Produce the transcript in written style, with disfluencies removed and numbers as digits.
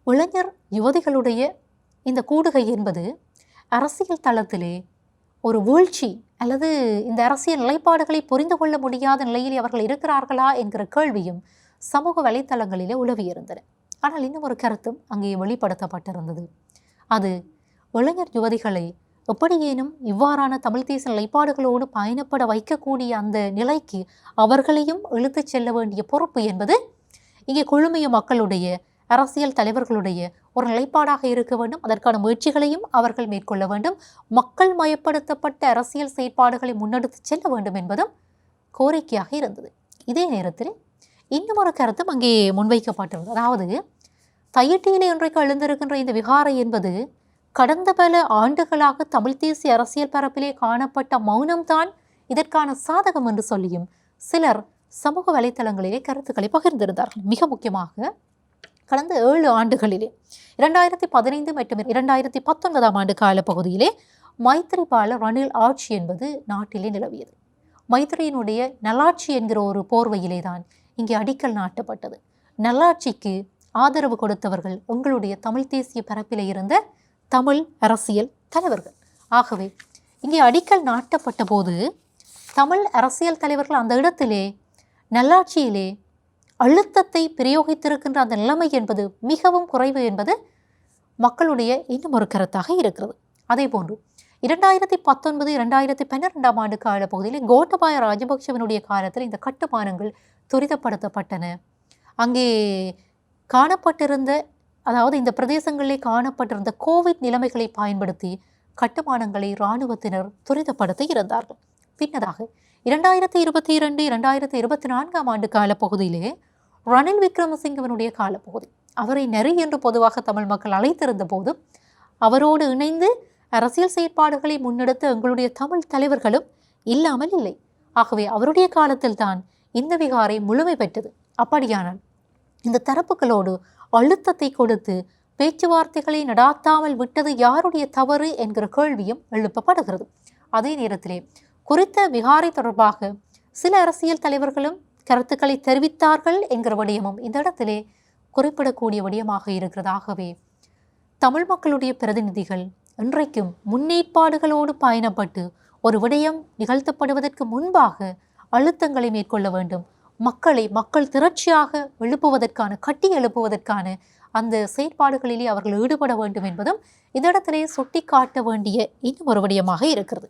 இளைஞர் யுவதிகளுடைய இந்த கூடுகை என்பது அரசியல் தளத்திலே ஒரு வீழ்ச்சி அல்லது இந்த அரசியல் நிலைப்பாடுகளை புரிந்து கொள்ள முடியாத நிலையில் அவர்கள் இருக்கிறார்களா என்கிற கேள்வியும் சமூக வலைத்தளங்களிலே உலவியிருந்தன. ஆனால் இன்னும் ஒரு கருத்தும் அங்கே வெளிப்படுத்தப்பட்டிருந்தது. அது இளைஞர் யுவதிகளை எப்படியேனும் இவ்வாறான தமிழ் தேச நிலைப்பாடுகளோடு பயணப்பட வைக்கக்கூடிய அந்த நிலைக்கு அவர்களையும் இழுத்துச் செல்ல வேண்டிய பொறுப்பு என்பது இங்கே கொழுமைய மக்களுடைய அரசியல் தலைவர்களுடைய ஒரு நிலைப்பாடாக இருக்க வேண்டும். அதற்கான முயற்சிகளையும் அவர்கள் மேற்கொள்ள வேண்டும். மக்கள் மயப்படுத்தப்பட்ட அரசியல் செயற்பாடுகளை முன்னெடுத்து செல்ல வேண்டும் என்பதும் கோரிக்கையாக இருந்தது. இதே நேரத்தில் இன்னும் ஒரு கருத்தும் அங்கே முன்வைக்கப்பட்டிருந்தது. அதாவது தையிட்டியிலே இன்றைக்கு எழுந்திருக்கின்ற இந்த விகாரை என்பது கடந்த பல ஆண்டுகளாக தமிழ் தேசிய அரசியல் பரப்பிலே காணப்பட்ட மௌனம்தான் இதற்கான சாதகம் என்று சொல்லியும் சிலர் சமூக வலைத்தளங்களிலே கருத்துக்களை பகிர்ந்திருந்தார்கள். மிக முக்கியமாக கடந்த 7 ஆண்டுகளிலே 2015 மற்றும் 2019 ஆண்டு காலப்பகுதியிலே மைத்திரிபால ரணில் ஆட்சி என்பது நாட்டிலே நிலவியது. மைத்திரியினுடைய நல்லாட்சி என்கிற ஒரு போர்வையிலே தான் இங்கே அடிக்கல் நாட்டப்பட்டது. நல்லாட்சிக்கு ஆதரவு கொடுத்தவர்கள் உங்களுடைய தமிழ் தேசிய பரப்பிலே இருந்த தமிழ் அரசியல் தலைவர்கள். ஆகவே இங்கே அடிக்கல் நாட்டப்பட்ட போது தமிழ் அரசியல் தலைவர்கள் அந்த இடத்திலே நல்லாட்சியிலே அழுத்தத்தை பிரயோகித்திருக்கின்ற அந்த நிலைமை என்பது மிகவும் குறைவு என்பது மக்களுடைய இன்னும் ஒரு கருத்தாக இருக்கிறது. அதே போன்று 2019-2012 ஆண்டு கால பகுதியில் கோட்டபாய ராஜபக்ஷவினுடைய காலத்தில் இந்த கட்டுமானங்கள் துரிதப்படுத்தப்பட்டன. அங்கே காணப்பட்டிருந்த அதாவது இந்த பிரதேசங்களிலே காணப்பட்டிருந்த கோவிட் நிலைமைகளை பயன்படுத்தி கட்டுமானங்களை இராணுவத்தினர் துரிதப்படுத்தி இருந்தார்கள். பின்னதாக 2022-2024 ஆண்டு காலப்பகுதியிலே ரணில் விக்ரமசிங்கவனுடைய காலப்பகுதி, அவரை நெறி என்று பொதுவாக தமிழ் மக்கள் அழைத்திருந்த போதும் அவரோடு இணைந்து அரசியல் செயற்பாடுகளை முன்னெடுத்த எங்களுடைய தமிழ் தலைவர்களும் இல்லாமல் இல்லை. ஆகவே அவருடைய காலத்தில் தான் இந்த விகாரை முழுமை பெற்றது. அப்படியானால் இந்த தரப்புகளோடு அழுத்தத்தை கொடுத்து பேச்சுவார்த்தைகளை நடாத்தாமல் விட்டது யாருடைய தவறு என்கிற கேள்வியும் எழுப்பப்படுகிறது. அதே நேரத்திலே குறித்த விகாரை தொடர்பாக சில அரசியல் தலைவர்களும் கருத்துக்களை தெரிவித்தார்கள் என்கிற விடயமும் இந்த இடத்திலே குறிப்பிடக்கூடிய விடயமாக இருக்கிறதாகவே தமிழ் மக்களுடைய பிரதிநிதிகள் இன்றைக்கும் முன்னேற்பாடுகளோடு பயணப்பட்டு ஒரு விடயம் நிகழ்த்தப்படுவதற்கு முன்பாக அழுத்தங்களை மேற்கொள்ள வேண்டும். மக்கள் திரட்சியாக எழுப்புவதற்கான கட்டி எழுப்புவதற்கான அந்த செயற்பாடுகளிலே அவர்கள் ஈடுபட வேண்டும் என்பதும் இந்த இடத்திலே சுட்டி காட்ட வேண்டிய இன்னும் ஒரு விடயமாக இருக்கிறது.